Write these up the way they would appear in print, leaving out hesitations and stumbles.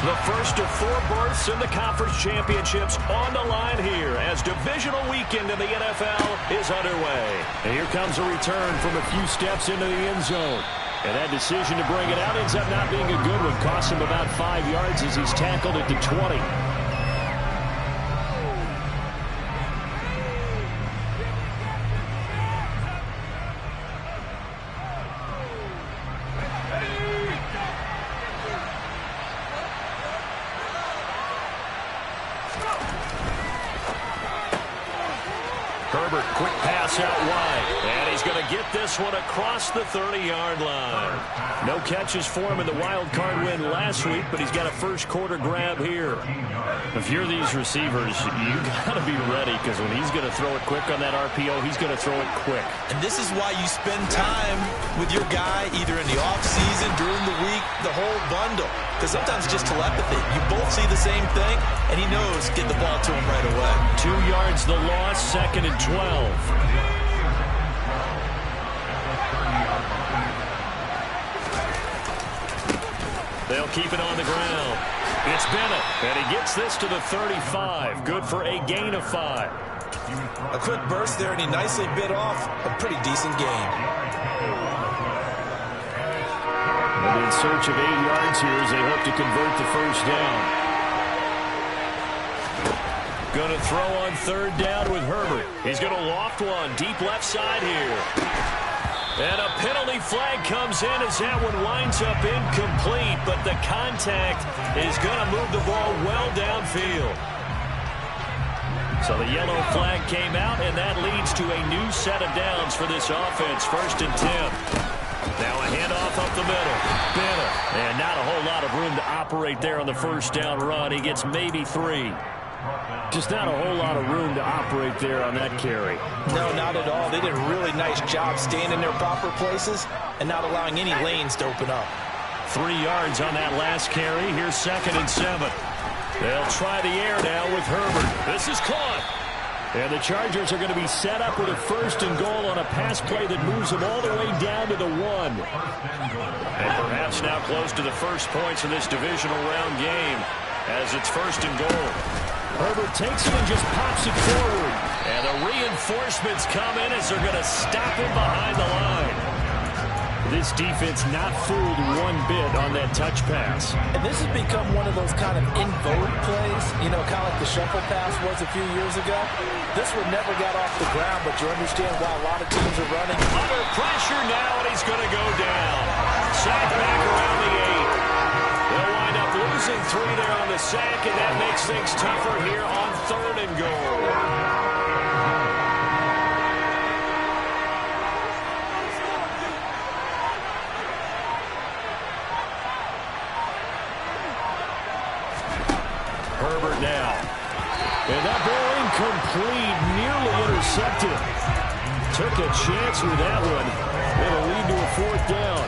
The first of 4 berths in the conference championships on the line here as divisional weekend in the NFL is underway. And here comes a return from a few steps into the end zone. And that decision to bring it out ends up not being a good one. Costs him about 5 yards as he's tackled at the 20. Herbert, quick pass out wide. And he's going to get this one across the 30-yard line. No catches for him in the wild card win last week, but he's got a first quarter grab here. If you're these receivers, you got to be ready because when he's going to throw it quick on that RPO, he's going to throw it quick. And this is why you spend time with your guy either in the offseason, during the week, the whole bundle. Because sometimes it's just telepathy. You both see the same thing, and he knows get the ball to him right away. 2 yards the loss, 2nd and 12. They'll keep it on the ground. It's Bennett, and he gets this to the 35. Good for a gain of 5. A quick burst there, and he nicely bit off a pretty decent gain. And in search of 8 yards here as they hope to convert the first down. Going to throw on 3rd down with Herbert. He's going to loft one deep left side here. And a penalty flag comes in as that one winds up incomplete, but the contact is going to move the ball well downfield. So the yellow flag came out, and that leads to a new set of downs for this offense. 1st and 10. Now a handoff up the middle. Bennett. And not a whole lot of room to operate there on the first down run. He gets maybe 3. Just not a whole lot of room to operate there on that carry. No, not at all. They did a really nice job staying in their proper places and not allowing any lanes to open up. 3 yards on that last carry. Here's 2nd and 7. They'll try the air now with Herbert. This is caught. And the Chargers are going to be set up with a 1st and goal on a pass play that moves them all the way down to the 1. And perhaps now close to the first points of this divisional round game as it's 1st and goal. Herbert takes it and just pops it forward. And the reinforcements come in as they're going to stop him behind the line. This defense not fooled one bit on that touch pass. And this has become one of those kind of in vogue plays, you know, kind of like the shuffle pass was a few years ago. This one never got off the ground, but you understand why a lot of teams are running. Under pressure now, and he's going to go down. Sack back around the 8. They'll wind up losing 3 there on the sack, and that makes things tougher here on 3rd and goal. Herbert now. And that ball incomplete, nearly intercepted. Took a chance with that one. It'll lead to a 4th down.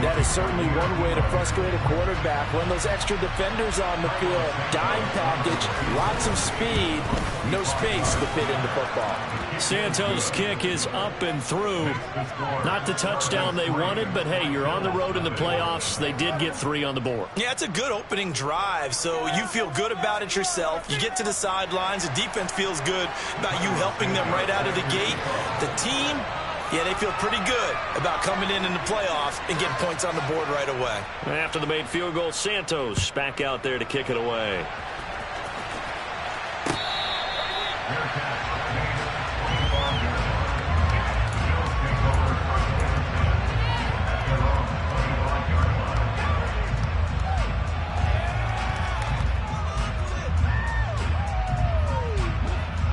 That is certainly one way to frustrate a quarterback. Run those extra defenders on the field. Dime package, lots of speed, no space to fit into football. Santos' kick is up and through. Not the touchdown they wanted, but hey, you're on the road in the playoffs. They did get 3 on the board. Yeah, it's a good opening drive, so you feel good about it yourself. You get to the sidelines. The defense feels good about you helping them right out of the gate. The team, yeah, they feel pretty good about coming in the playoffs and getting points on the board right away. After the made field goal, Santos back out there to kick it away.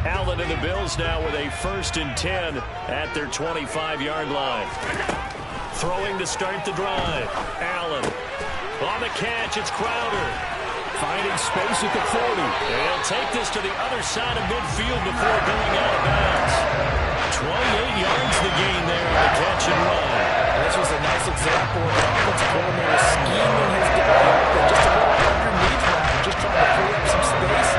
Allen and the Bills now with a 1st and 10 at their 25-yard line. Throwing to start the drive. Allen. On the catch, it's Crowder. Finding space at the 40. They'll take this to the other side of midfield before going out of bounds. 28 yards the gain there on the catch and run. This was a nice example of the offensive coordinator scheming his guy and just a little underneath route, just trying to free up some space,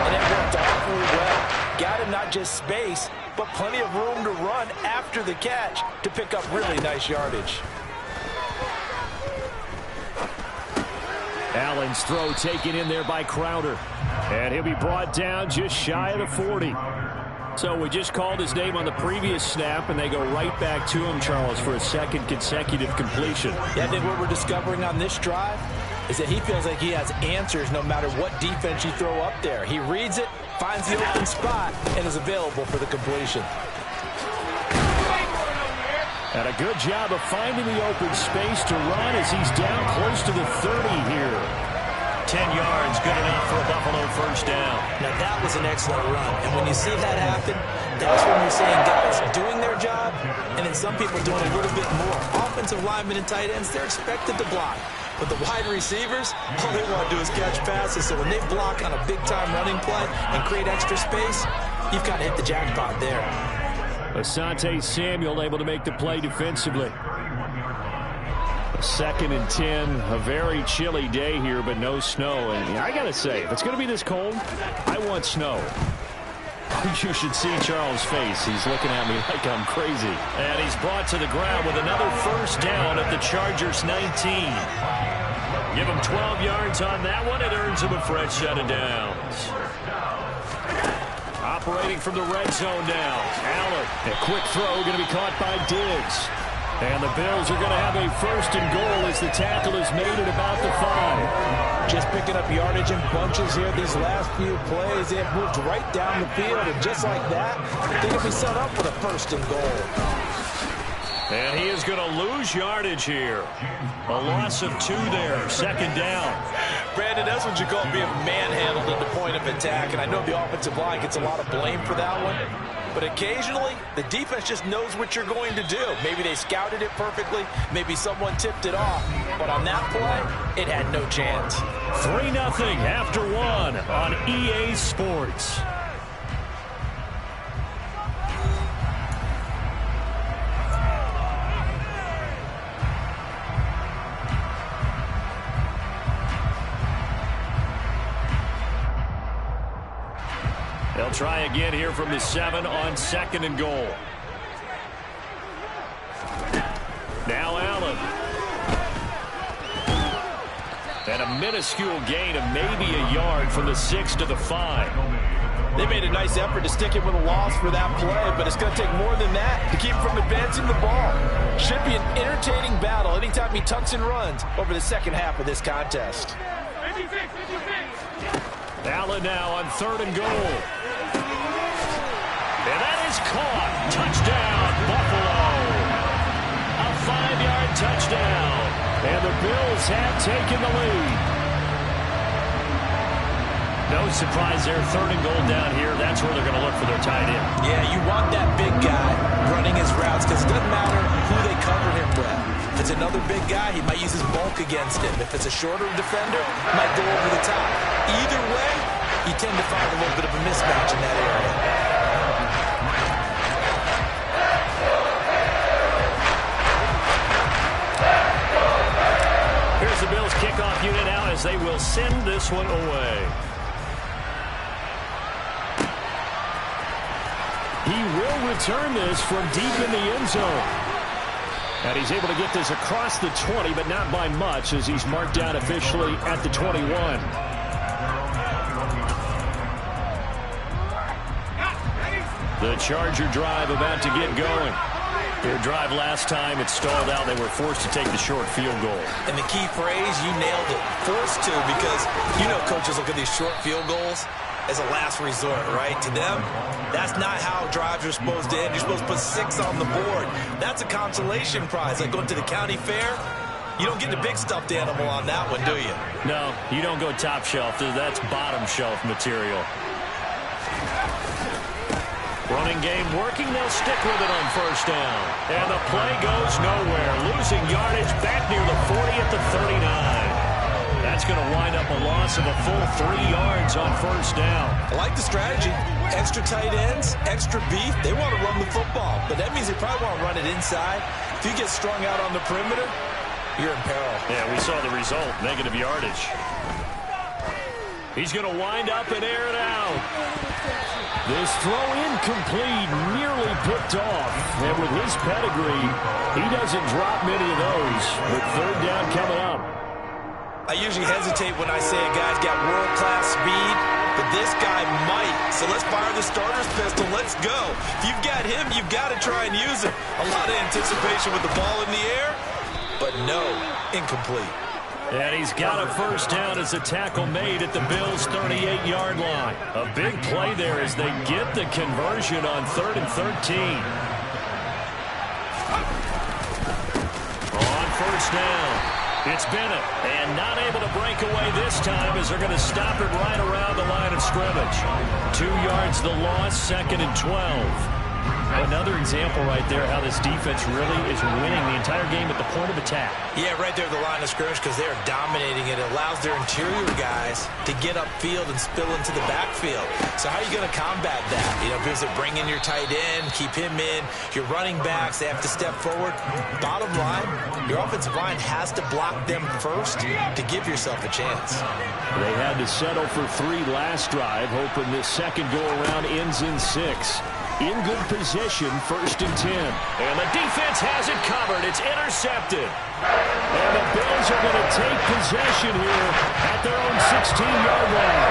and it worked awfully well. Got him not just space, but plenty of room to run after the catch to pick up really nice yardage. Allen Allen's throw taken in there by Crowder. And he'll be brought down just shy of the 40. So we just called his name on the previous snap, and they go right back to him, Charles, for a second consecutive completion. Yeah, I think what we're discovering on this drive is that he feels like he has answers no matter what defense you throw up there. He reads it, finds the open spot, and is available for the completion. And a good job of finding the open space to run as he's down close to the 30 here. 10 yards, good enough for a Buffalo first down. Now, that was an excellent run. And when you see that happen, that's when you're seeing guys doing their job and then some people doing a little bit more. Offensive linemen and tight ends, they're expected to block. But the wide receivers, all they want to do is catch passes. So when they block on a big-time running play and create extra space, you've got to hit the jackpot there. Asante Samuel able to make the play defensively. 2nd and 10, a very chilly day here, but no snow. And I got to say, if it's going to be this cold, I want snow. You should see Charles' face. He's looking at me like I'm crazy. And he's brought to the ground with another first down at the Chargers' 19. Give him 12 yards on that one. It earns him a fresh set of downs. Operating from the red zone now. Allen, a quick throw going to be caught by Diggs. And the Bills are going to have a first and goal as the tackle is made at about the 5. Just picking up yardage in bunches here. These last few plays, they have moved right down the field. And just like that, they can be set up for the first and goal. And he is going to lose yardage here. A loss of 2 there. 2nd down. Brandon, that's what you call being manhandled at the point of attack. And I know the offensive line gets a lot of blame for that one. But occasionally, the defense just knows what you're going to do. Maybe they scouted it perfectly. Maybe someone tipped it off. But on that play, it had no chance. 3-0 after 1 on EA Sports. They'll try again here from the 7 on 2nd and goal. Now Allen. And a minuscule gain of maybe a yard from the 6 to the 5. They made a nice effort to stick it with a loss for that play, but it's going to take more than that to keep from advancing the ball. Should be an entertaining battle anytime he tucks and runs over the second half of this contest. Allen now on 3rd and goal. And that is caught. Touchdown, Buffalo. A 5-yard touchdown. And the Bills have taken the lead. No surprise there. 3rd and goal down here. That's where they're going to look for their tight end. Yeah, you want that big guy running his routes because it doesn't matter who they cover him with. If it's another big guy, he might use his bulk against him. If it's a shorter defender, he might go over the top. Either way, you tend to find a little bit of a mismatch in that area. Here's the Bills kickoff unit out as they will send this one away. He will return this from deep in the end zone. And he's able to get this across the 20, but not by much as he's marked down officially at the 21. The Charger drive about to get going. Their drive last time, it stalled out. They were forced to take the short field goal. And the key phrase, you nailed it. Forced to, because you know coaches look at these short field goals as a last resort, right? To them, that's not how drives are supposed to end. You're supposed to put 6 on the board. That's a consolation prize. Like going to the county fair, you don't get the big stuffed animal on that one, do you? No, you don't go top shelf. That's bottom shelf material. Running game working. They'll stick with it on first down. And the play goes nowhere. Losing yardage back near the 40 at the 39. That's going to wind up a loss of a full 3 yards on first down. I like the strategy. Extra tight ends, extra beef. They want to run the football, but that means they probably want to run it inside. If you get strung out on the perimeter, you're in peril. Yeah, we saw the result. Negative yardage. He's going to wind up and air it out. This throw incomplete, nearly picked off. And with his pedigree, he doesn't drop many of those. But 3rd down coming up. I usually hesitate when I say a guy's got world-class speed, but this guy might. So let's fire the starter's pistol. Let's go. If you've got him, you've got to try and use him. A lot of anticipation with the ball in the air, but no, incomplete. And he's got a first down as a tackle made at the Bills' 38-yard line. A big play there as they get the conversion on 3rd and 13. On first down, it's Bennett. And not able to break away this time as they're going to stop it right around the line of scrimmage. 2 yards the loss, 2nd and 12. Another example right there how this defense really is winning the entire game at the point of attack. Yeah, right there at the line of scrimmage because they're dominating it. It allows their interior guys to get upfield and spill into the backfield. So how are you going to combat that? You know, because they bring in your tight end, keep him in. Your running backs, they have to step forward. Bottom line, your offensive line has to block them first to give yourself a chance. They had to settle for 3 last drive, hoping this second go-around ends in 6. In good position, 1st and 10. And the defense has it covered. It's intercepted. And the Bills are going to take possession here at their own 16-yard line.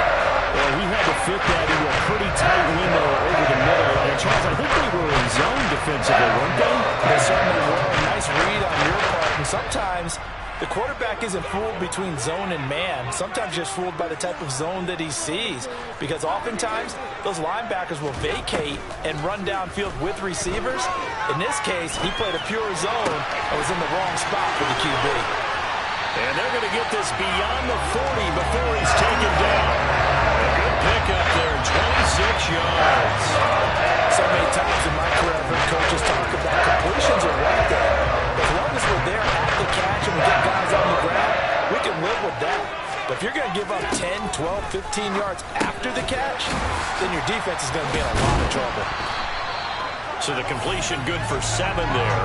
Well, he had to fit that into a pretty tight window over the middle. And Charles, I think they were in zone defensively, weren't they? They certainly were. Nice read on your part. And sometimes the quarterback isn't fooled between zone and man. Sometimes just fooled by the type of zone that he sees. Because oftentimes, those linebackers will vacate and run downfield with receivers. In this case, he played a pure zone and was in the wrong spot for the QB. And they're going to get this beyond the 40 before he's taken down. A good pickup there, 26 yards. So many times in my career, I've heard coaches talk about completions are right there. As long as we're there at the catch and we get guys on the ground, we can live with that. But if you're going to give up 10, 12, 15 yards after the catch, then your defense is going to be in a lot of trouble. So the completion good for 7 there,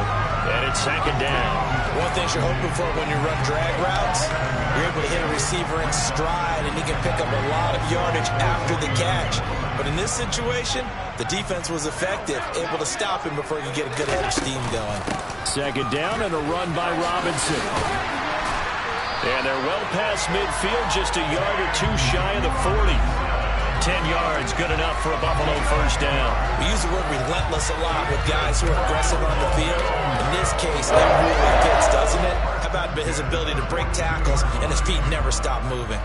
and it's 2nd down. One thing you're hoping for when you run drag routes, you're able to hit a receiver in stride, and he can pick up a lot of yardage after the catch. But in this situation, the defense was effective, able to stop him before he could get a good head of steam going. 2nd down and a run by Robinson. And they're well past midfield, just a yard or 2 shy of the 40. 10 yards, good enough for a Buffalo first down. We use the word relentless a lot with guys who are aggressive on the field. In this case, it really fits, doesn't it? How about his ability to break tackles and his feet never stop moving?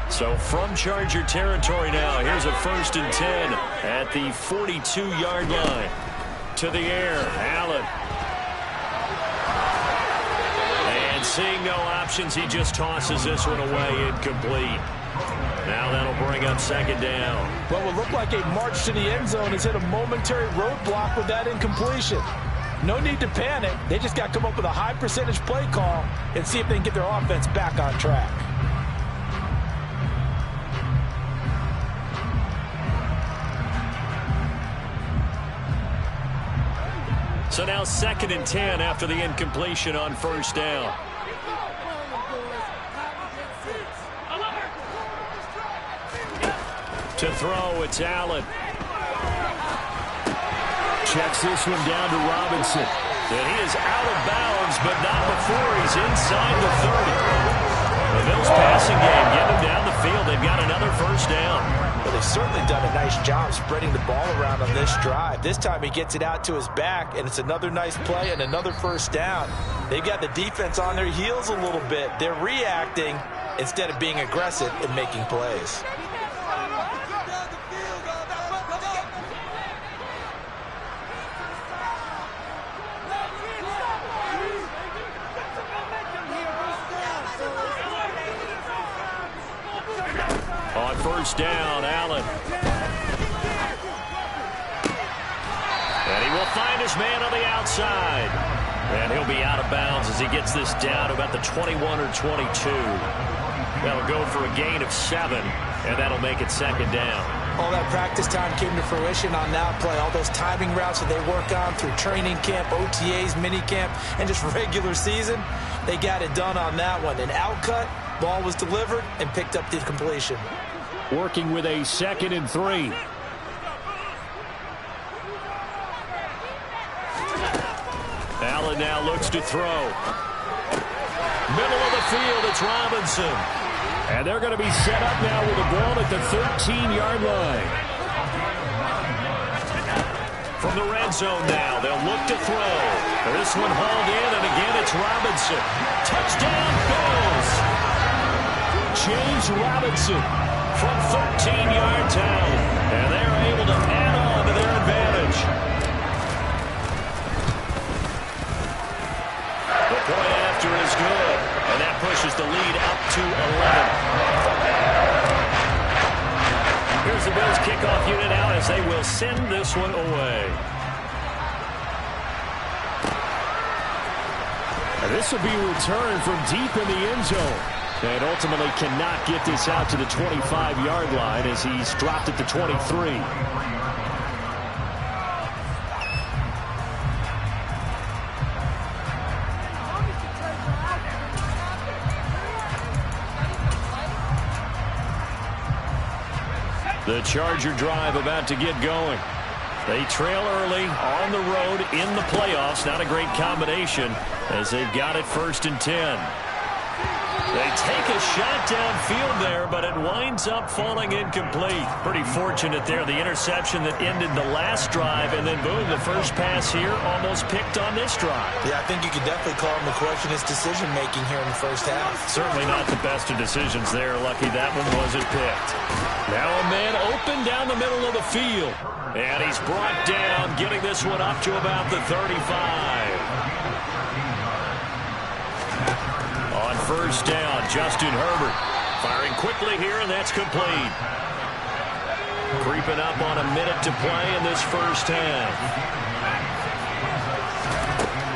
So from Charger territory now, here's a 1st and 10 at the 42-yard line. To the air, Allen. And seeing no options, he just tosses this one away, incomplete. Now that'll bring up 2nd down. What will look like a march to the end zone has hit a momentary roadblock with that incompletion. No need to panic. They just got to come up with a high percentage play call and see if they can get their offense back on track. So now 2nd and 10 after the incompletion on 1st down. To throw, it's Allen. Checks this one down to Robinson. And he is out of bounds, but not before he's inside the 30. The Bills passing game, getting him down the field. They've got another first down. Well, they've certainly done a nice job spreading the ball around on this drive. This time he gets it out to his back, and it's another nice play and another first down. They've got the defense on their heels a little bit. They're reacting instead of being aggressive and making plays. On 1st down, Allen. And he will find his man on the outside. And he'll be out of bounds as he gets this down to about the 21 or 22. That'll go for a gain of 7, and that'll make it 2nd down. All that practice time came to fruition on that play. All those timing routes that they work on through training camp, OTAs, minicamp, and just regular season, they got it done on that one. An outcut, ball was delivered, and picked up the completion. Working with a 2nd and 3. Allen now looks to throw. field. It's Robinson. And they're going to be set up now with the ball at the 13-yard line. From the red zone now, they'll look to throw. This one hauled in, and again it's Robinson. Touchdown, Bills! James Robinson from 13 yards out. And they're able to add on to their advantage. The point after is good, and that pushes the lead up to 11. Here's the Bills kickoff unit out as they will send this one away. And this will be returned from deep in the end zone. And ultimately cannot get this out to the 25-yard line as he's dropped at the 23. The Charger drive about to get going. They trail early on the road in the playoffs. Not a great combination as they've got it 1st and 10. They take a shot downfield there, but it winds up falling incomplete. Pretty fortunate there, the interception that ended the last drive, and then boom, the first pass here almost picked on this drive. Yeah, I think you could definitely call him to question his decision-making here in the first half. Certainly not the best of decisions there. Lucky that one wasn't picked. Now a man open down the middle of the field. And he's brought down, getting this one up to about the 35. On 1st down, Justin Herbert firing quickly here, and that's complete. Creeping up on a minute to play in this first half.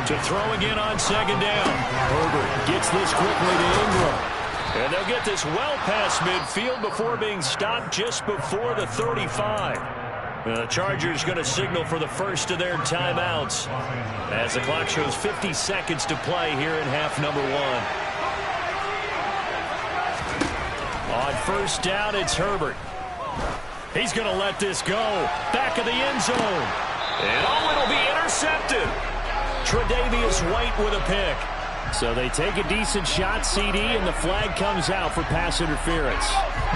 To throw again on 2nd down. Herbert gets this quickly to Ingram. And they'll get this well past midfield before being stopped just before the 35. The Chargers going to signal for the first of their timeouts as the clock shows 50 seconds to play here in half number 1. On 1st down, it's Herbert. He's going to let this go. Back of the end zone. And it'll be intercepted. Tre'Davious White with a pick. So they take a decent shot, CD, and the flag comes out for pass interference.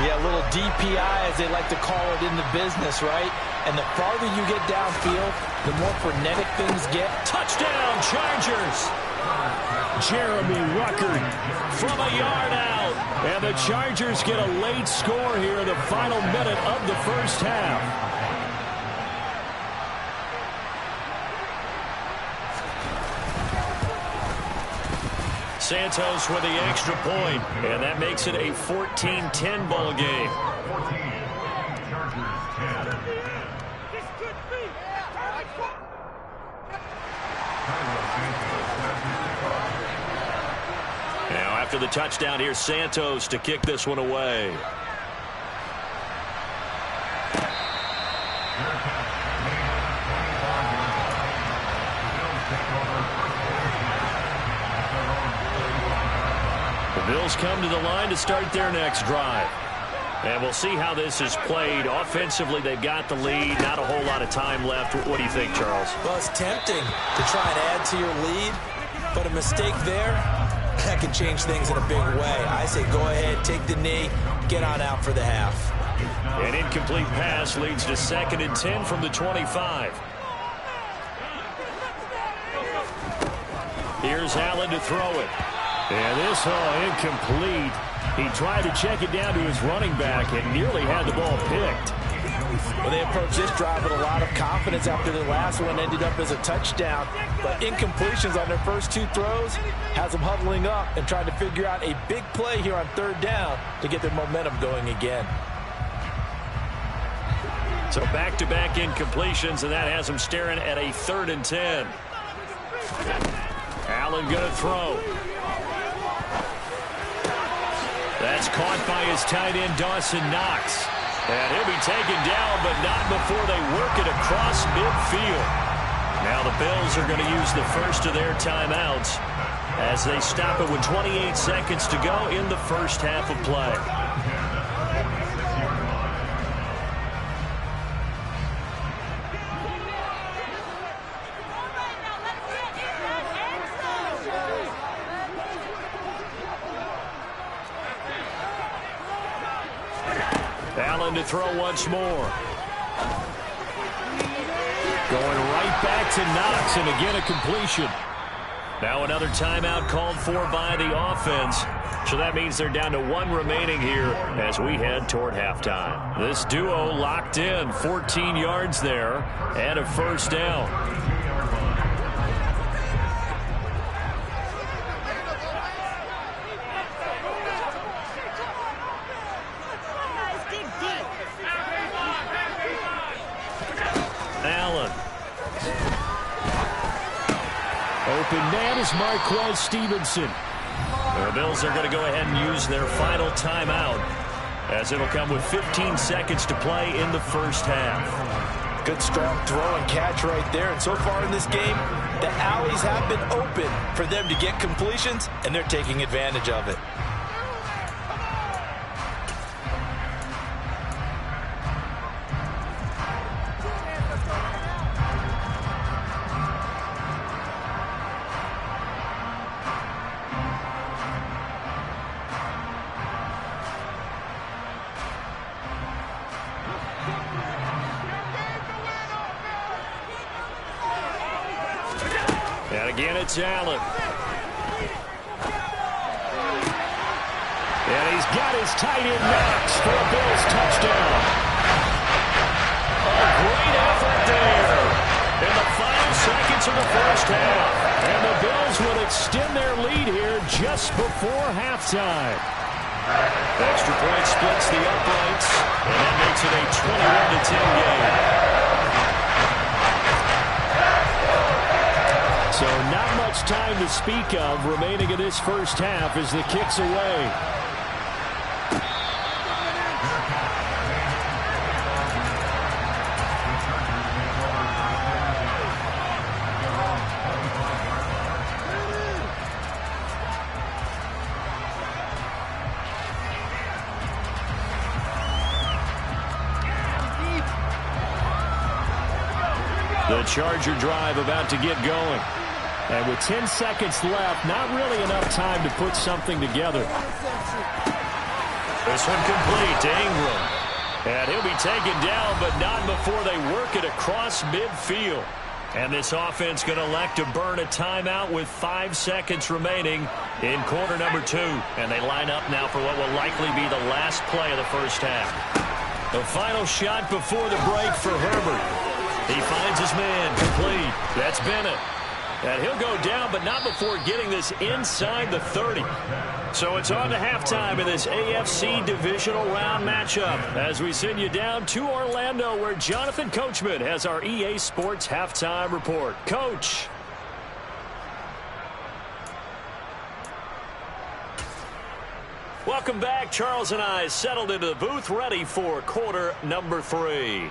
Yeah, a little DPI, as they like to call it in the business, right? And the farther you get downfield, the more frenetic things get. Touchdown, Chargers! Jeremy Ruckert from a yard out. And the Chargers get a late score here in the final minute of the first half. Santos with the extra point, and that makes it a 14-10 ball game. Now after the touchdown, here's Santos to kick this one away. Bills come to the line to start their next drive. And we'll see how this is played. Offensively, they've got the lead. Not a whole lot of time left. What do you think, Charles? Well, it's tempting to try and add to your lead, but a mistake there, that can change things in a big way. I say go ahead, take the knee, get on out for the half. An incomplete pass leads to 2nd and 10 from the 25. Here's Allen to throw it. And this incomplete. He tried to check it down to his running back and nearly had the ball picked. Well, they approached this drive with a lot of confidence after the last one ended up as a touchdown. But incompletions on their first 2 throws has them huddling up and trying to figure out a big play here on 3rd down to get their momentum going again. So back-to-back incompletions, and that has them staring at a 3rd and 10. Allen going to throw. That's caught by his tight end, Dawson Knox. And he'll be taken down, but not before they work it across midfield. Now the Bills are going to use the first of their timeouts as they stop it with 28 seconds to go in the first half of play. Allen to throw once more. Going right back to Knox, and again a completion. Now another timeout called for by the offense. So that means they're down to one remaining here as we head toward halftime. This duo locked in, 14 yards there, and a first down. Allen. Open man is Marquez Stevenson. The Bills are going to go ahead and use their final timeout as it'll come with 15 seconds to play in the first half. Good strong throw and catch right there. And so far in this game, the alleys have been open for them to get completions, and they're taking advantage of it. And again, it's Allen. And he's got his tight end Knox for a Bills touchdown. A great effort there in the final seconds of the first half. And the Bills will extend their lead here just before halftime. Extra point splits the uprights, and that makes it a 21-10 game. So not much time to speak of remaining in this first half as the kick's away. The Charger drive about to get going. And with 10 seconds left, not really enough time to put something together. This one complete to Ingram. And he'll be taken down, but not before they work it across midfield. And this offense going to elect to burn a timeout with 5 seconds remaining in quarter number 2. And they line up now for what will likely be the last play of the first half. The final shot before the break for Herbert. He finds his man complete. That's Bennett. And he'll go down, but not before getting this inside the 30. So it's on to halftime in this AFC divisional round matchup as we send you down to Orlando where Jonathan Coachman has our EA Sports halftime report. Coach. Welcome back. Charles and I settled into the booth ready for quarter number 3.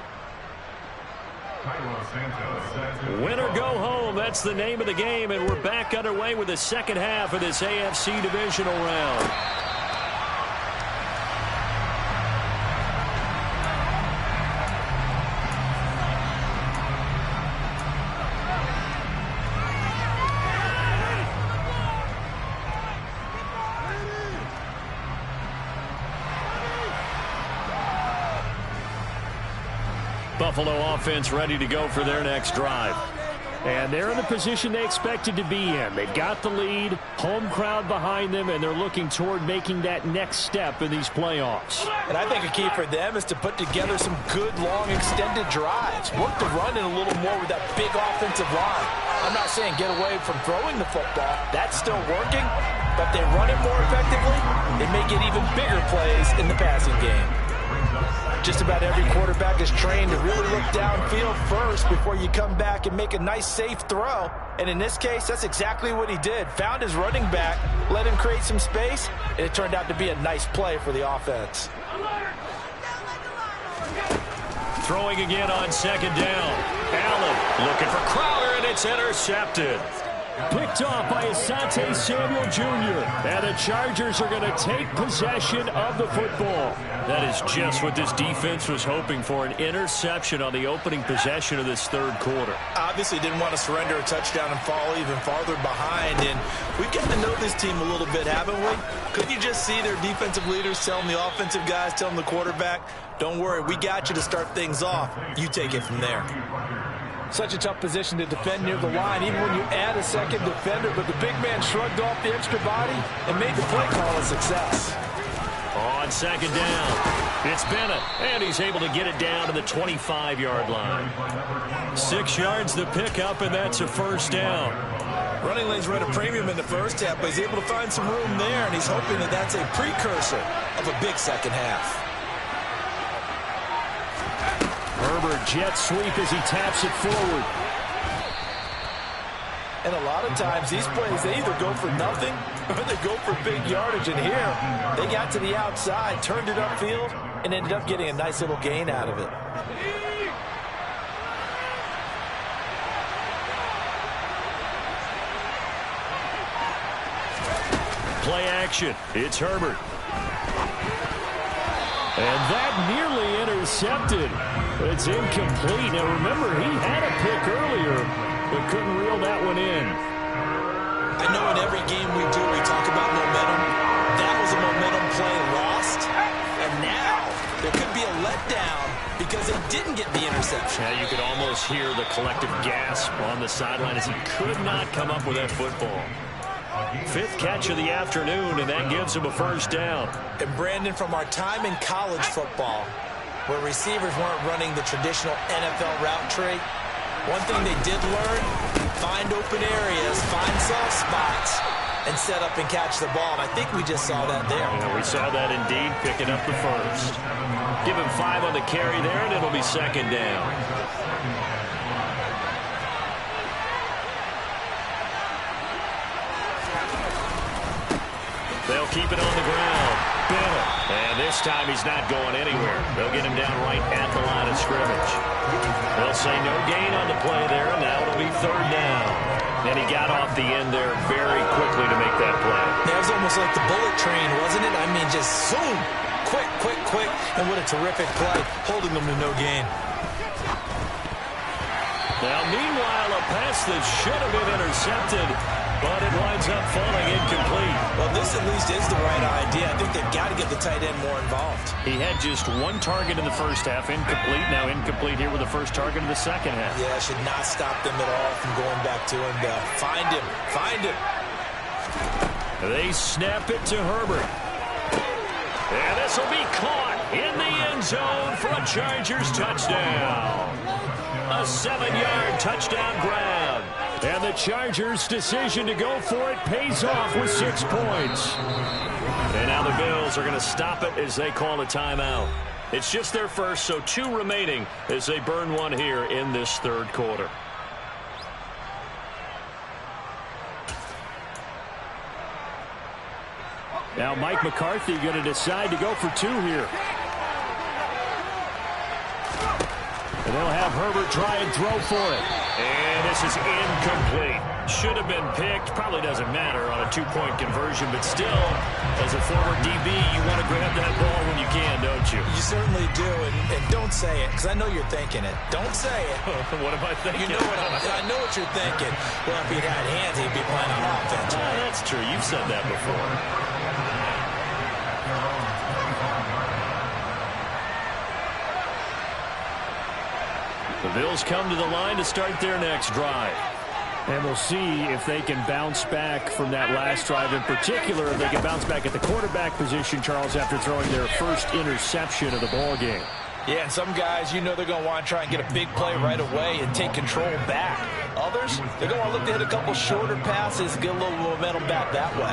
Win or go home, that's the name of the game, and we're back underway with the second half of this AFC divisional round. Buffalo offense ready to go for their next drive. And they're in the position they expected to be in. They've got the lead, home crowd behind them, and they're looking toward making that next step in these playoffs. And I think a key for them is to put together some good, long, extended drives. Work the run in a little more with that big offensive line. I'm not saying get away from throwing the football. That's still working. But if they run it more effectively, they may get even bigger plays in the passing game. Just about every quarterback is trained to really look downfield first before you come back and make a nice, safe throw. And in this case, that's exactly what he did. Found his running back, let him create some space, and it turned out to be a nice play for the offense. Throwing again on second down. Allen looking for Crowder, and it's intercepted. Picked off by Asante Samuel Jr. And the Chargers are going to take possession of the football. That is just what this defense was hoping for, an interception on the opening possession of this third quarter. Obviously didn't want to surrender a touchdown and fall even farther behind. And we've gotten to know this team a little bit, haven't we? Couldn't you just see their defensive leaders telling the offensive guys, telling the quarterback, don't worry, we got you to start things off. You take it from there. Such a tough position to defend near the line, even when you add a second defender. But the big man shrugged off the extra body and made the play call a success. On second down, it's Bennett, and he's able to get it down to the 25-yard line. 6 yards the pickup, and that's a first down. Running lanes run a premium in the first half, but he's able to find some room there, and he's hoping that that's a precursor of a big second half. Herbert jet sweep as he taps it forward. And a lot of times these plays, they either go for nothing or they go for big yardage. And here, they got to the outside, turned it upfield, and ended up getting a nice little gain out of it. Play action. It's Herbert. And that nearly intercepted. It's incomplete. Now remember, he had a pick earlier, but couldn't reel that one in. I know in every game we do, we talk about momentum. That was a momentum play lost. And now there could be a letdown because they didn't get the interception. Yeah, you could almost hear the collective gasp on the sideline as he could not come up with that football. 5th catch of the afternoon, and that gives him a first down. And Brandon, from our time in college football, where receivers weren't running the traditional NFL route tree, one thing they did learn, find open areas, find soft spots, and set up and catch the ball. And I think we just saw that there. Yeah, we saw that indeed, picking up the first. Give him 5 on the carry there, and it'll be second down. They'll keep it on the ground. Bennett. And this time he's not going anywhere. They'll get him down right at the line of scrimmage. They'll say no gain on the play there, and now it'll be third down. And he got off the end there very quickly to make that play. That was almost like the bullet train, wasn't it? I mean, just zoom. Quick, quick, quick. And what a terrific play, holding them to no gain. Now, meanwhile, a pass that should have been intercepted, but it winds up falling incomplete. Well, this at least is the right idea. I think they've got to get the tight end more involved. He had just 1 target in the first half, incomplete. Now incomplete here with the first target in the second half. Yeah, should not stop them at all from going back to him. Find him. Find him. They snap it to Herbert. And this will be caught in the end zone for a Chargers touchdown. A 7-yard touchdown grab. And the Chargers' decision to go for it pays off with 6 points. And now the Bills are going to stop it as they call a timeout. It's just their first, so 2 remaining as they burn one here in this third quarter. Now Mike McCarthy going to decide to go for 2 here. And they'll have Herbert try and throw for it. And this is incomplete. Should have been picked. Probably doesn't matter on a 2-point conversion, but still, as a former DB, you want to grab that ball when you can, don't you? You certainly do, and don't say it, because I know you're thinking it. Don't say it. What am I thinking? You know I know what you're thinking. Well, if he'd had hands, he'd be playing on offense. Right? That's true. You've said that before. The Bills come to the line to start their next drive. And we'll see if they can bounce back from that last drive. In particular, if they can bounce back at the quarterback position, Charles, after throwing their first interception of the ball game. Yeah, and some guys, you know they're going to want to try and get a big play right away and take control back. Others, they're going to want to look to hit a couple shorter passes and get a little momentum back that way.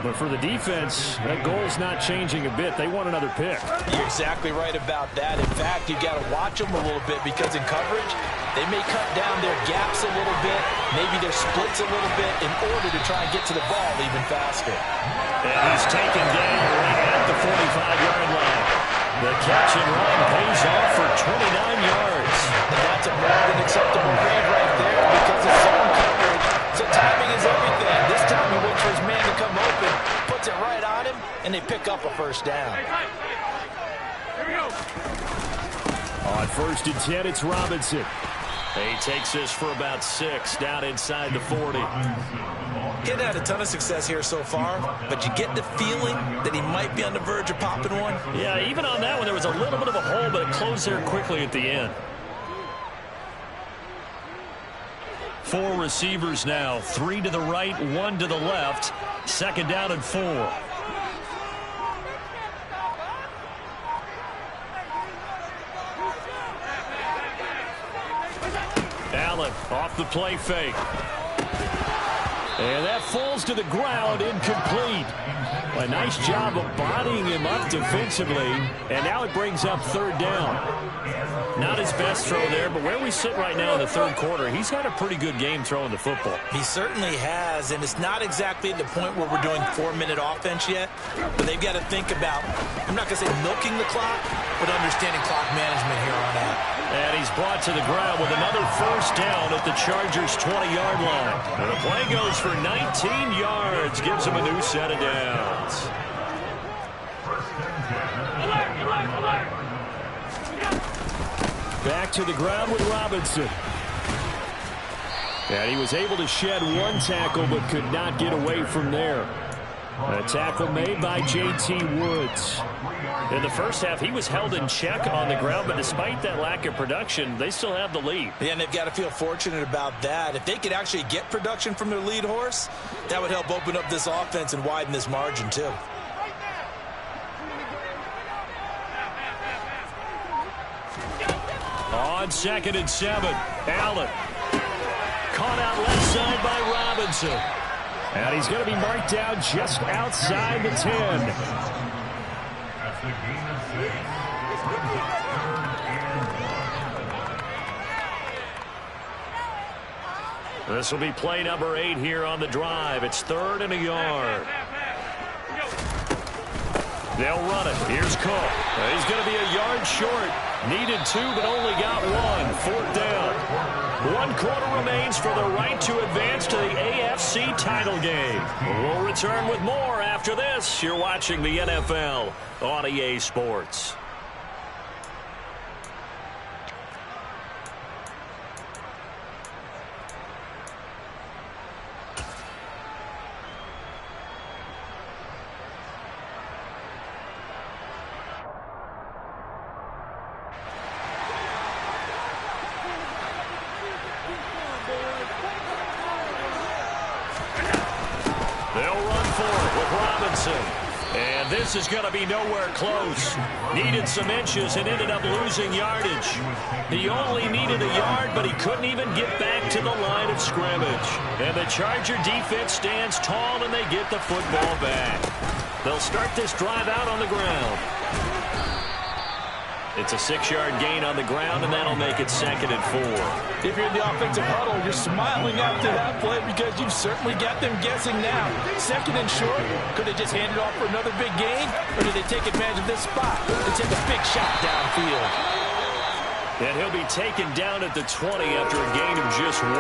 But for the defense, that goal's not changing a bit. They want another pick. You're exactly right about that. In fact, you got to watch them a little bit because in coverage, they may cut down their gaps a little bit, maybe their splits a little bit in order to try and get to the ball even faster. And he's taken down right at the 45-yard line. The catch and run pays off for 29 yards. And that's a more than acceptable read right there because of zone coverage. So timing is and they pick up a first down. On 1st and 10, it's Robinson. He takes this for about 6 down inside the 40. He had a ton of success here so far, but you get the feeling that he might be on the verge of popping one. Yeah, even on that one, there was a little bit of a hole, but it closed there quickly at the end. 4 receivers now, 3 to the right, 1 to the left. 2nd down and 4. Allen off the play fake. And that falls to the ground, incomplete. A nice job of bodying him up defensively, and now it brings up 3rd down. Not his best throw there, but where we sit right now in the 3rd quarter, he's had a pretty good game throwing the football. He certainly has, and it's not exactly at the point where we're doing 4-minute offense yet, but they've got to think about, I'm not going to say milking the clock, but understanding clock management here on out. And he's brought to the ground with another 1st down at the Chargers' 20-yard line. And the play goes for 19 yards, gives him a new set of downs. Back to the ground with Robinson. And he was able to shed 1 tackle, but could not get away from there. A tackle made by J.T. Woods. In the first half, he was held in check on the ground, but despite that lack of production, they still have the lead. Yeah, and they've got to feel fortunate about that. If they could actually get production from their lead horse, that would help open up this offense and widen this margin, too. On 2nd and 7, Allen. Caught out left side by Robinson. And he's going to be marked down just outside the 10. This will be play number 8 here on the drive. It's 3rd and a yard. They'll run it. Here's Cook. He's going to be a yard short. Needed 2, but only got 1. 4th down. 1 quarter remains for the right to advance to the AFC title game. We'll return with more after this. You're watching the NFL on EA Sports. And this is going to be nowhere close. Needed some inches and ended up losing yardage. He only needed a yard, but he couldn't even get back to the line of scrimmage. And the Charger defense stands tall, and they get the football back. They'll start this drive out on the ground. It's a 6-yard gain on the ground, and that'll make it 2nd and 4. If you're in the offensive huddle, you're smiling after that play because you've certainly got them guessing now. 2nd and short, could they just hand it off for another big gain, or do they take advantage of this spot to take a big shot downfield? And he'll be taken down at the 20 after a gain of just 1.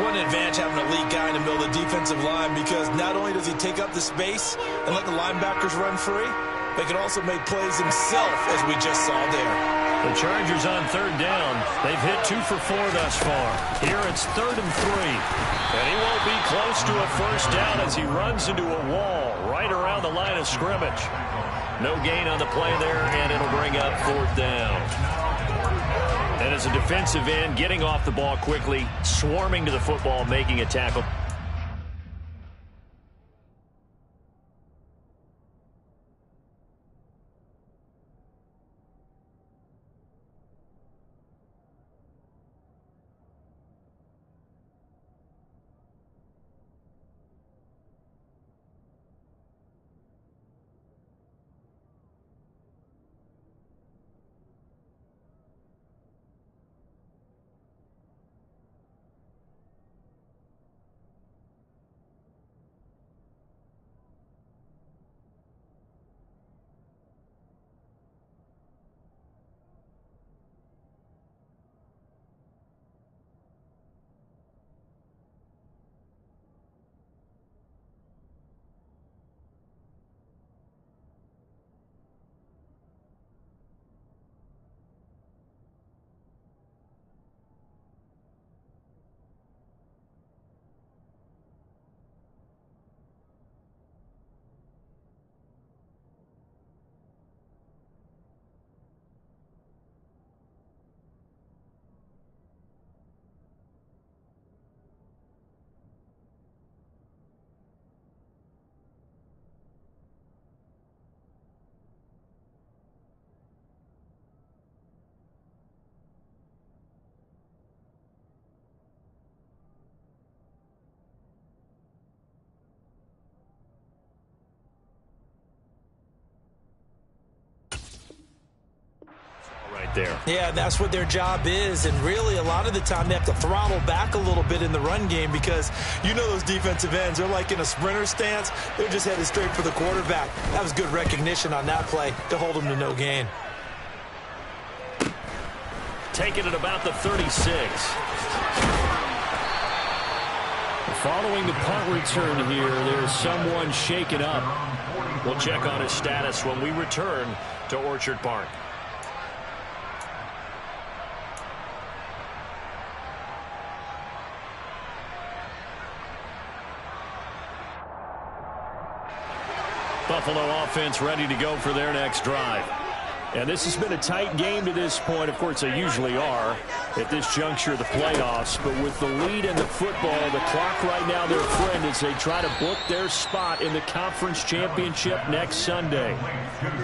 What an advantage having an elite guy in the middle of the defensive line, because not only does he take up the space and let the linebackers run free, but he can also make plays himself, as we just saw there. The Chargers on 3rd down. They've hit 2 for 4 thus far. Here it's 3rd and 3. And he won't be close to a 1st down as he runs into a wall right around the line of scrimmage. No gain on the play there, and it'll bring up 4th down. And as a defensive end, getting off the ball quickly, swarming to the football, making a tackle. there. Yeah, that's what their job is, and really a lot of the time they have to throttle back a little bit in the run game because you know those defensive ends, they're like in a sprinter stance. They're just headed straight for the quarterback. That was good recognition on that play to hold them to no gain. Taking it about the 36. Following the punt return here, there's someone shaken up. We'll check on his status when we return to Orchard Park. Buffalo offense ready to go for their next drive. And this has been a tight game to this point. Of course, they usually are at this juncture of the playoffs. But with the lead in the football, the clock right now their friend as they try to book their spot in the conference championship next Sunday.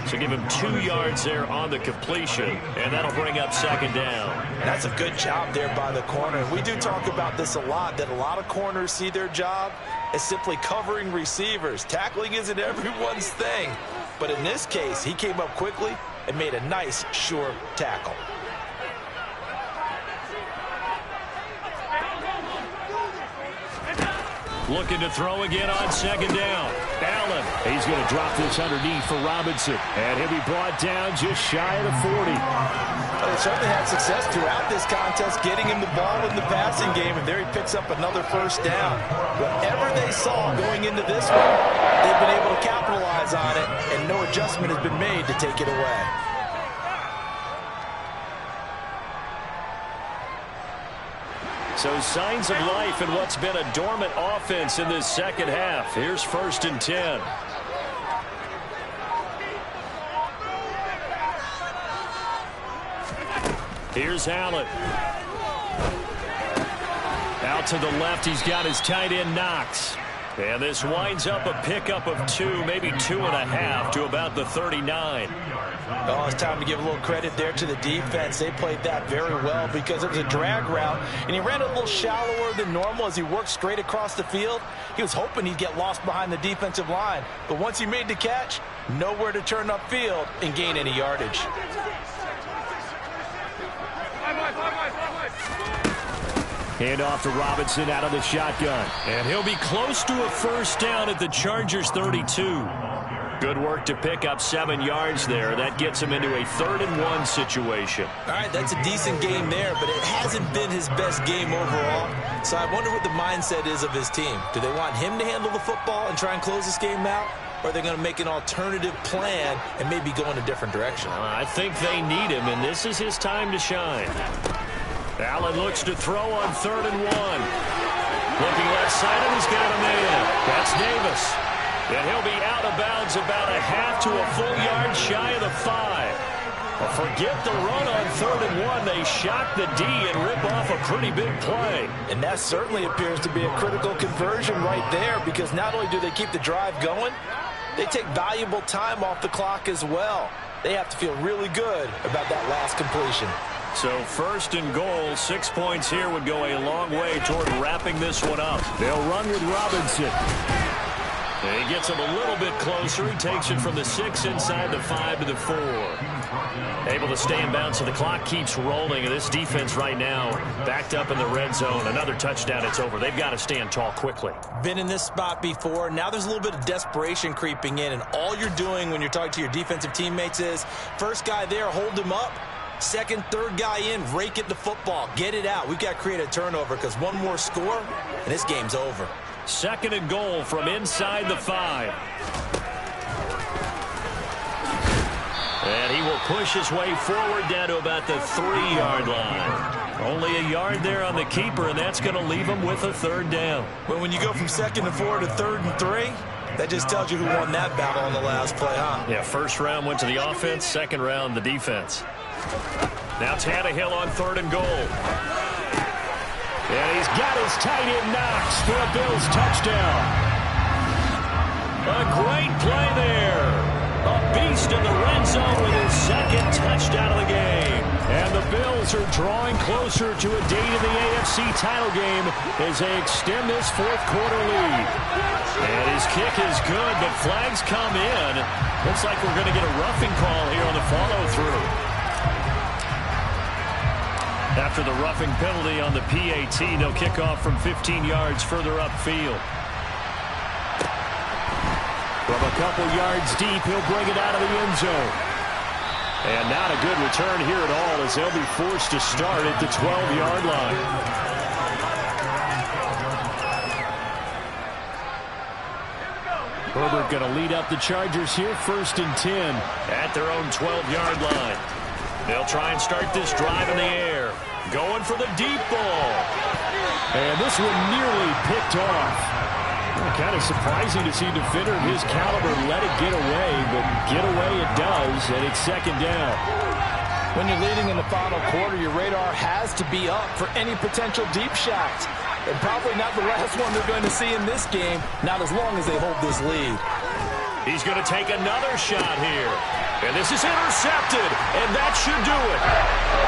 So give him 2 yards there on the completion, and that'll bring up second down. That's a good job there by the corner. We do talk about this a lot, that a lot of corners see their job as simply covering receivers. Tackling isn't everyone's thing. But in this case, he came up quickly and made a nice, sure tackle. Looking to throw again on second down. Allen, he's going to drop this underneath for Robinson. And he'll be brought down just shy of the 40. Well, they certainly had success throughout this contest, getting him the ball in the passing game, and there he picks up another first down. Whatever they saw going into this one, they've been able to capitalize on it, and no adjustment has been made to take it away. So signs of life in what's been a dormant offense in this second half. Here's 1st and 10. Here's Allen. Out to the left, he's got his tight end Knox. And this winds up a pickup of 2, maybe 2.5 to about the 39. Oh, it's time to give a little credit there to the defense. They played that very well because it was a drag route, and he ran a little shallower than normal as he worked straight across the field. He was hoping he'd get lost behind the defensive line, but once he made the catch, nowhere to turn upfield and gain any yardage. Hand off to Robinson out of the shotgun. And he'll be close to a first down at the Chargers' 32. Good work to pick up 7 yards there. That gets him into a 3rd and 1 situation. All right, that's a decent game there, but it hasn't been his best game overall. So I wonder what the mindset is of his team. Do they want him to handle the football and try and close this game out? Or are they going to make an alternative plan and maybe go in a different direction? I think they need him, and this is his time to shine. Allen looks to throw on 3rd and 1. Looking left side, and he's got a man. That's Davis. And he'll be out of bounds about a half to a full yard shy of the 5. Well, forget the run on 3rd and 1. They shock the D and rip off a pretty big play. And that certainly appears to be a critical conversion right there, because not only do they keep the drive going, they take valuable time off the clock as well. They have to feel really good about that last completion. So 1st and goal, 6 points here would go a long way toward wrapping this one up. They'll run with Robinson. And he gets him a little bit closer. He takes it from the 6 inside the 5 to the 4. Able to stay in bounds, so the clock keeps rolling. And this defense right now backed up in the red zone. Another touchdown, it's over. They've got to stand tall quickly. Been in this spot before. Now there's a little bit of desperation creeping in. And all you're doing when you're talking to your defensive teammates is, first guy there, hold him up. Second, third guy in, rake it the football. Get it out. We've got to create a turnover because one more score, and this game's over. 2nd and goal from inside the 5. And he will push his way forward down to about the 3-yard line. Only a yard there on the keeper, and that's going to leave him with a 3rd down. Well, when you go from 2nd and 4 to 3rd and 3, that just tells you who won that battle on the last play, huh? Yeah, 1st round went to the offense, 2nd round the defense. Now Tannehill on 3rd and goal. And he's got his tight end Knox for a Bills touchdown. A great play there. A beast in the red zone with his 2nd touchdown of the game. And the Bills are drawing closer to a date in the AFC title game as they extend this 4th quarter lead. And his kick is good, but flags come in. Looks like we're going to get a roughing call here on the follow-through. After the roughing penalty on the PAT, they'll kick off from 15 yards further upfield. From a couple yards deep, he'll bring it out of the end zone. And not a good return here at all, as they'll be forced to start at the 12-yard line. Herbert going to lead up the Chargers here, 1st and 10 at their own 12-yard line. They'll try and start this drive in the air. Going for the deep ball. And this one nearly picked off. Well, kind of surprising to see a defender of his caliber let it get away, but get away it does, and it's 2nd down. When you're leading in the final quarter, your radar has to be up for any potential deep shots. And probably not the last one they're going to see in this game, not as long as they hold this lead. He's going to take another shot here. And this is intercepted, and that should do it.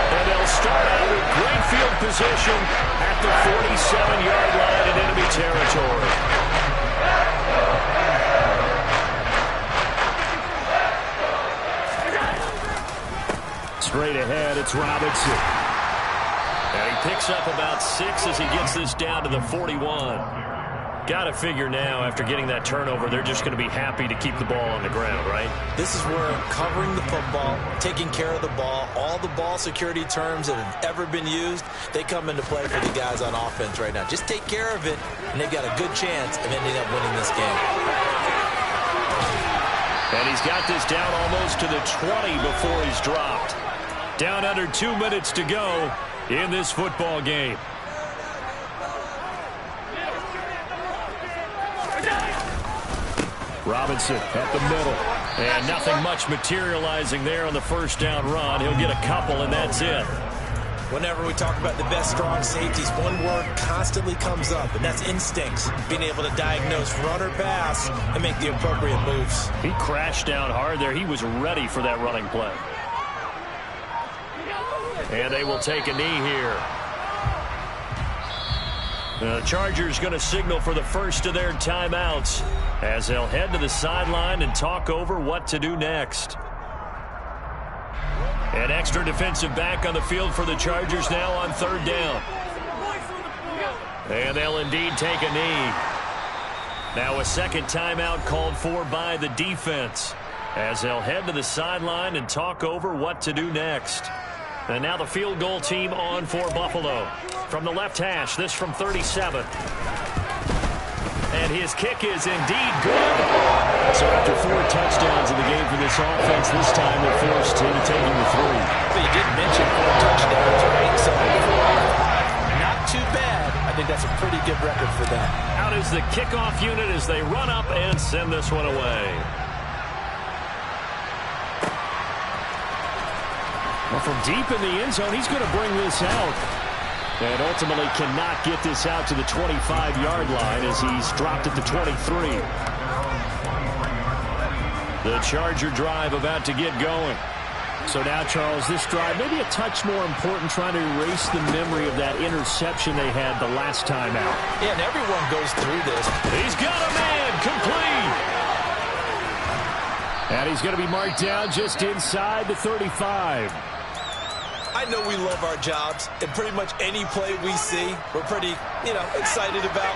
And they'll start out with great field position at the 47-yard line in enemy territory. Straight ahead, it's Robinson. And he picks up about 6 as he gets this down to the 41. Got to figure now, after getting that turnover, they're just going to be happy to keep the ball on the ground, right? This is where covering the football, taking care of the ball, all the ball security terms that have ever been used, they come into play for the guys on offense right now. Just take care of it, and they've got a good chance of ending up winning this game. And he's got this down almost to the 20 before he's dropped. Down under 2 minutes to go in this football game. Robinson at the middle. And nothing much materializing there on the 1st down run. He'll get a couple, and that's it. Whenever we talk about the best strong safeties, one word constantly comes up, and that's instincts. Being able to diagnose run or pass and make the appropriate moves. He crashed down hard there. He was ready for that running play. And they will take a knee here. The Chargers going to signal for the first of their timeouts as they'll head to the sideline and talk over what to do next. An extra defensive back on the field for the Chargers now on 3rd down. And they'll indeed take a knee. Now a second timeout called for by the defense as they'll head to the sideline and talk over what to do next. And now the field goal team on for Buffalo. From the left hash, this from 37. And his kick is indeed good. So after 4 touchdowns in the game for this offense, this time they're forced into taking the 3. But you did mention 4 touchdowns, right? So 4 not too bad. I think that's a pretty good record for them. Out is the kickoff unit as they run up and send this one away. Well, from deep in the end zone, he's going to bring this out. And ultimately cannot get this out to the 25-yard line as he's dropped at the 23. The Charger drive about to get going. So now, Charles, this drive maybe a touch more important, trying to erase the memory of that interception they had the last time out. Yeah, and everyone goes through this. He's got a man complete. And he's going to be marked down just inside the 35. I know we love our jobs, and pretty much any play we see, we're pretty, excited about.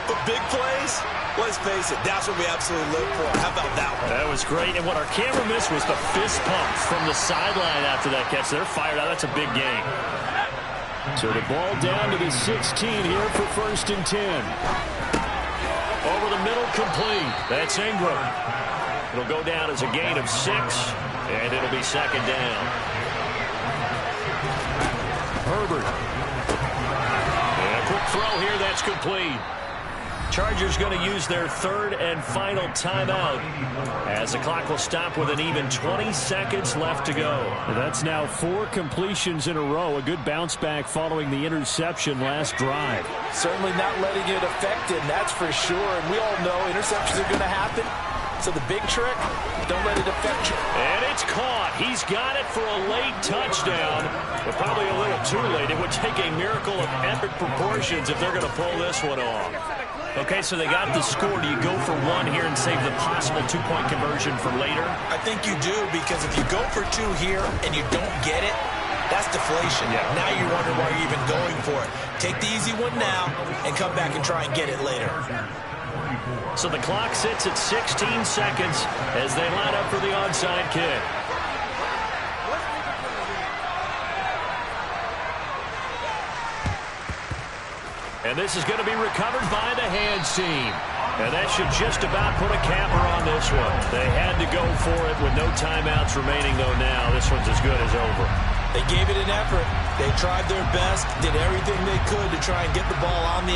But big plays, let's face it, that's what we absolutely live for. How about that one? That was great, and what our camera missed was the fist pump from the sideline after that catch. They're fired out. That's a big game. So the ball down to the 16 here for 1st and 10. Over the middle, complete. That's Ingram. It'll go down as a gain of 6, and it'll be 2nd down. Herbert. And a quick throw here, that's complete. Chargers going to use their 3rd and final timeout as the clock will stop with an even 20 seconds left to go. That's now 4 completions in a row. A good bounce back following the interception last drive. Certainly not letting it affect him, that's for sure. And we all know interceptions are going to happen. So the big trick, don't let it affect you. And it's caught. He's got it for a late touchdown, but probably a little too late. It would take a miracle of epic proportions if they're going to pull this one off. Okay, so they got the score. Do you go for 1 here and save the possible 2-point conversion for later? I think you do, because if you go for 2 here and you don't get it, That's deflation. Yeah. Now you wonder why you're even going for it. Take the easy one now and come back and try and get it later. So the clock sits at 16 seconds as they line up for the onside kick. And this is going to be recovered by the hands team. And that should just about put a capper on this one. They had to go for it with no timeouts remaining, though now. This one's as good as over. They gave it an effort. They tried their best, did everything they could to try and get the ball on the